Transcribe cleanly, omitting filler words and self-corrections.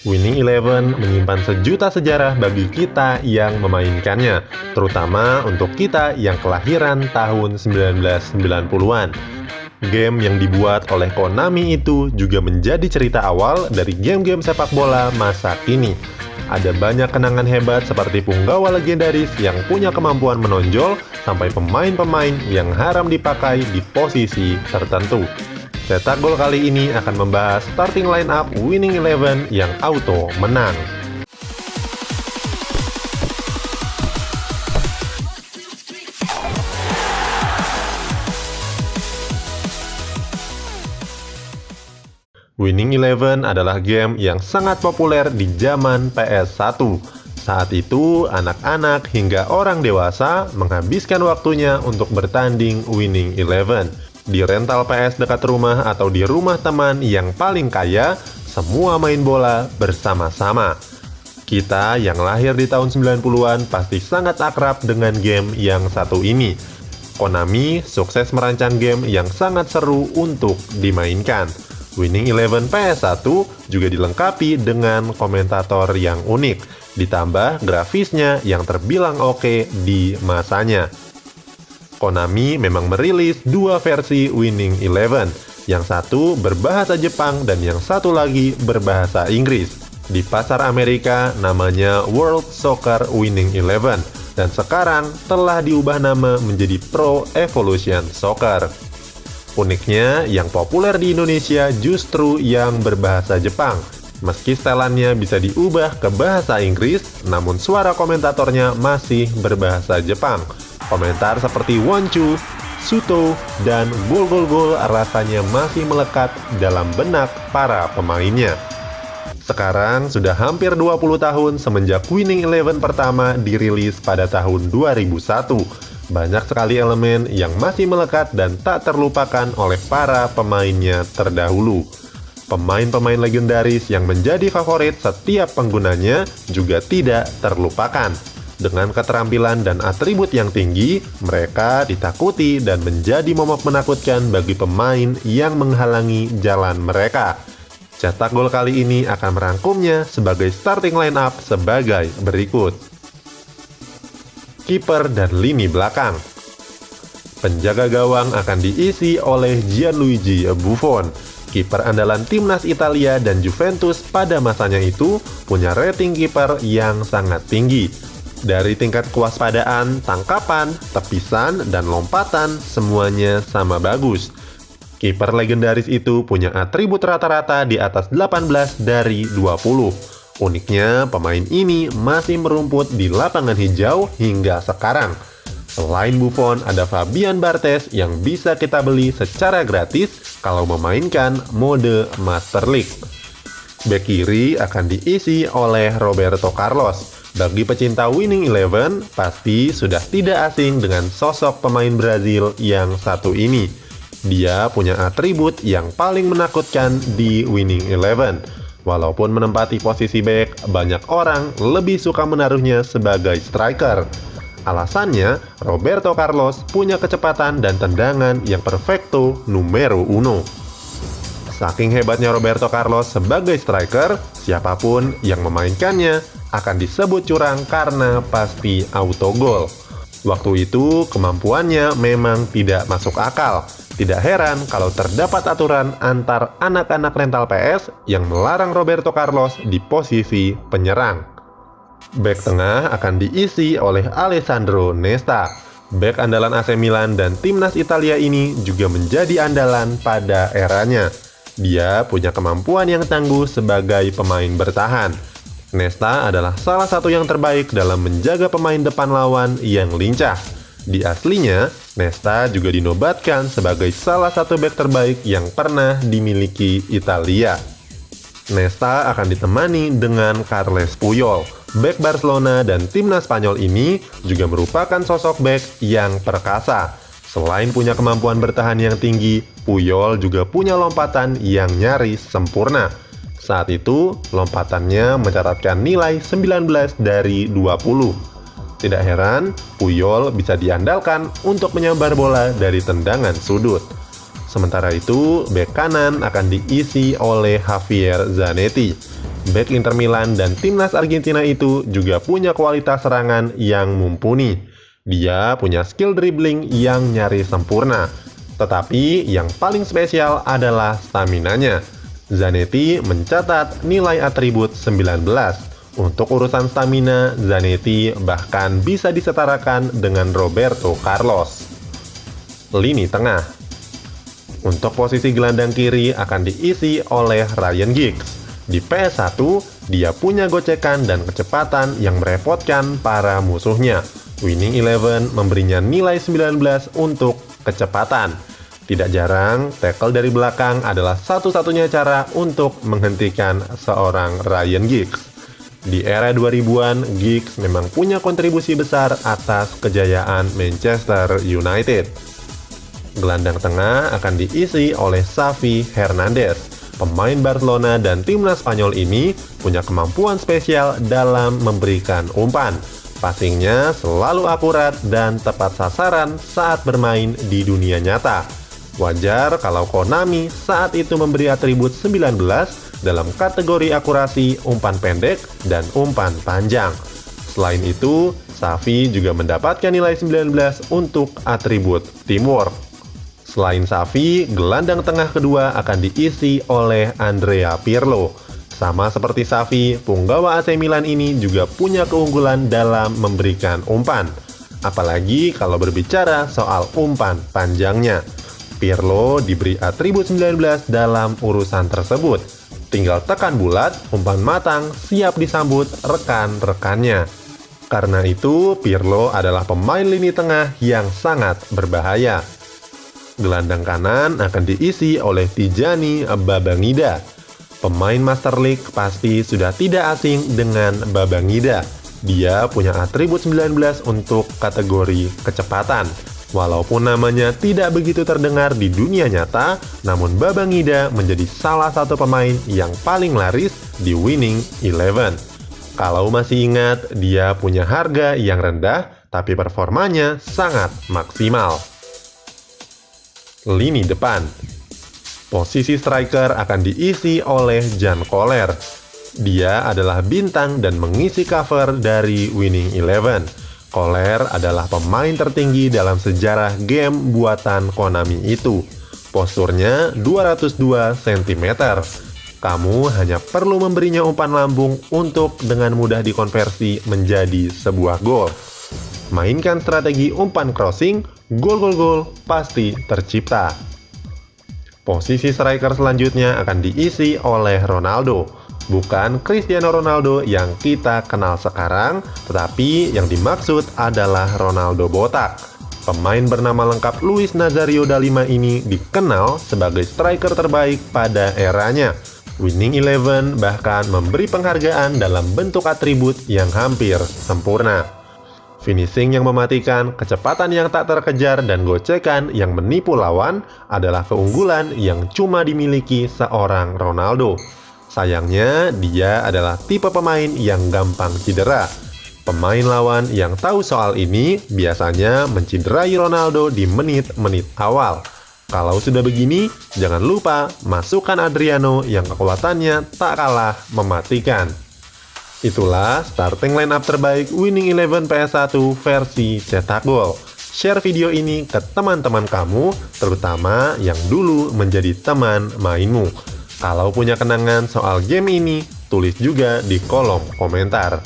Winning Eleven menyimpan sejuta sejarah bagi kita yang memainkannya, terutama untuk kita yang kelahiran tahun 1990-an. Game yang dibuat oleh Konami itu juga menjadi cerita awal dari game-game sepak bola masa kini. Ada banyak kenangan hebat seperti punggawa legendaris yang punya kemampuan menonjol sampai pemain-pemain yang haram dipakai di posisi tertentu. Cetak Gol kali ini akan membahas starting line up Winning Eleven yang auto menang. Winning Eleven adalah game yang sangat populer di zaman PS1. Saat itu, anak-anak hingga orang dewasa menghabiskan waktunya untuk bertanding Winning Eleven. Di rental PS dekat rumah atau di rumah teman yang paling kaya, semua main bola bersama-sama. Kita yang lahir di tahun 90-an pasti sangat akrab dengan game yang satu ini. Konami sukses merancang game yang sangat seru untuk dimainkan. Winning Eleven PS1 juga dilengkapi dengan komentator yang unik, ditambah grafisnya yang terbilang oke di masanya. Konami memang merilis dua versi Winning Eleven, yang satu berbahasa Jepang dan yang satu lagi berbahasa Inggris. Di pasar Amerika namanya World Soccer Winning Eleven, dan sekarang telah diubah nama menjadi Pro Evolution Soccer. Uniknya, yang populer di Indonesia justru yang berbahasa Jepang. Meski setelannya bisa diubah ke bahasa Inggris, namun suara komentatornya masih berbahasa Jepang. Komentar seperti Wonchu, Suto, dan gol-gol-gol rasanya masih melekat dalam benak para pemainnya. Sekarang sudah hampir 20 tahun semenjak Winning Eleven pertama dirilis pada tahun 2001. Banyak sekali elemen yang masih melekat dan tak terlupakan oleh para pemainnya terdahulu. Pemain-pemain legendaris yang menjadi favorit setiap penggunanya juga tidak terlupakan. Dengan keterampilan dan atribut yang tinggi, mereka ditakuti dan menjadi momok menakutkan bagi pemain yang menghalangi jalan mereka. Cetak Gol kali ini akan merangkumnya sebagai starting line up sebagai berikut. Kiper dan lini belakang. Penjaga gawang akan diisi oleh Gianluigi Buffon. Kiper andalan timnas Italia dan Juventus pada masanya itu punya rating kiper yang sangat tinggi. Dari tingkat kewaspadaan, tangkapan, tepisan, dan lompatan, semuanya sama bagus. Kiper legendaris itu punya atribut rata-rata di atas 18 dari 20. Uniknya, pemain ini masih merumput di lapangan hijau hingga sekarang. Selain Buffon, ada Fabian Barthez yang bisa kita beli secara gratis kalau memainkan mode Master League. Bek kiri akan diisi oleh Roberto Carlos. Bagi pecinta Winning Eleven, pasti sudah tidak asing dengan sosok pemain Brazil yang satu ini. Dia punya atribut yang paling menakutkan di Winning Eleven. Walaupun menempati posisi bek, banyak orang lebih suka menaruhnya sebagai striker. Alasannya, Roberto Carlos punya kecepatan dan tendangan yang perfecto numero uno. Saking hebatnya Roberto Carlos sebagai striker, siapapun yang memainkannya akan disebut curang karena pasti autogol. Waktu itu kemampuannya memang tidak masuk akal. Tidak heran kalau terdapat aturan antar anak-anak rental PS yang melarang Roberto Carlos di posisi penyerang. Bek tengah akan diisi oleh Alessandro Nesta. Bek andalan AC Milan dan timnas Italia ini juga menjadi andalan pada eranya. Dia punya kemampuan yang tangguh sebagai pemain bertahan. Nesta adalah salah satu yang terbaik dalam menjaga pemain depan lawan yang lincah. Di aslinya, Nesta juga dinobatkan sebagai salah satu bek terbaik yang pernah dimiliki Italia. Nesta akan ditemani dengan Carles Puyol. Bek Barcelona dan timnas Spanyol ini juga merupakan sosok bek yang perkasa. Selain punya kemampuan bertahan yang tinggi, Puyol juga punya lompatan yang nyaris sempurna. Saat itu, lompatannya mencatatkan nilai 19 dari 20. Tidak heran, Puyol bisa diandalkan untuk menyambar bola dari tendangan sudut. Sementara itu, bek kanan akan diisi oleh Javier Zanetti. Bek Inter Milan dan timnas Argentina itu juga punya kualitas serangan yang mumpuni. Dia punya skill dribbling yang nyaris sempurna. Tetapi yang paling spesial adalah staminanya. Zanetti mencatat nilai atribut 19. Untuk urusan stamina, Zanetti bahkan bisa disetarakan dengan Roberto Carlos. Lini tengah. Untuk posisi gelandang kiri akan diisi oleh Ryan Giggs. Di PS1, dia punya gocekan dan kecepatan yang merepotkan para musuhnya. Winning Eleven memberinya nilai 19 untuk kecepatan. Tidak jarang, tackle dari belakang adalah satu-satunya cara untuk menghentikan seorang Ryan Giggs. Di era 2000-an, Giggs memang punya kontribusi besar atas kejayaan Manchester United. Gelandang tengah akan diisi oleh Xavi Hernandez. Pemain Barcelona dan timnas Spanyol ini punya kemampuan spesial dalam memberikan umpan. Passingnya selalu akurat dan tepat sasaran saat bermain di dunia nyata. Wajar kalau Konami saat itu memberi atribut 19 dalam kategori akurasi umpan pendek dan umpan panjang. Selain itu, Xavi juga mendapatkan nilai 19 untuk atribut teamwork. Selain Xavi, gelandang tengah kedua akan diisi oleh Andrea Pirlo. Sama seperti Xavi, punggawa AC Milan ini juga punya keunggulan dalam memberikan umpan. Apalagi kalau berbicara soal umpan panjangnya. Pirlo diberi atribut 19 dalam urusan tersebut. Tinggal tekan bulat, umpan matang, siap disambut rekan-rekannya. Karena itu, Pirlo adalah pemain lini tengah yang sangat berbahaya. Gelandang kanan akan diisi oleh Tijani Babangida. Pemain Master League pasti sudah tidak asing dengan Babangida. Dia punya atribut 19 untuk kategori kecepatan. Walaupun namanya tidak begitu terdengar di dunia nyata, namun Babangida menjadi salah satu pemain yang paling laris di Winning Eleven. Kalau masih ingat, dia punya harga yang rendah, tapi performanya sangat maksimal. Lini depan. Posisi striker akan diisi oleh Jan Koller. Dia adalah bintang dan mengisi cover dari Winning Eleven. Koller adalah pemain tertinggi dalam sejarah game buatan Konami itu. Posturnya 202 cm. Kamu hanya perlu memberinya umpan lambung untuk dengan mudah dikonversi menjadi sebuah gol. Mainkan strategi umpan crossing, gol-gol-gol pasti tercipta. Posisi striker selanjutnya akan diisi oleh Ronaldo. Bukan Cristiano Ronaldo yang kita kenal sekarang, tetapi yang dimaksud adalah Ronaldo botak. Pemain bernama lengkap Luis Nazario da Lima ini dikenal sebagai striker terbaik pada eranya. Winning Eleven bahkan memberi penghargaan dalam bentuk atribut yang hampir sempurna. Finishing yang mematikan, kecepatan yang tak terkejar, dan gocekan yang menipu lawan adalah keunggulan yang cuma dimiliki seorang Ronaldo. Sayangnya, dia adalah tipe pemain yang gampang cedera. Pemain lawan yang tahu soal ini biasanya mencederai Ronaldo di menit-menit awal. Kalau sudah begini, jangan lupa masukkan Adriano yang kekuatannya tak kalah mematikan. Itulah starting lineup terbaik Winning Eleven PS1 versi cetak gol. Share video ini ke teman-teman kamu, terutama yang dulu menjadi teman mainmu. Kalau punya kenangan soal game ini, tulis juga di kolom komentar.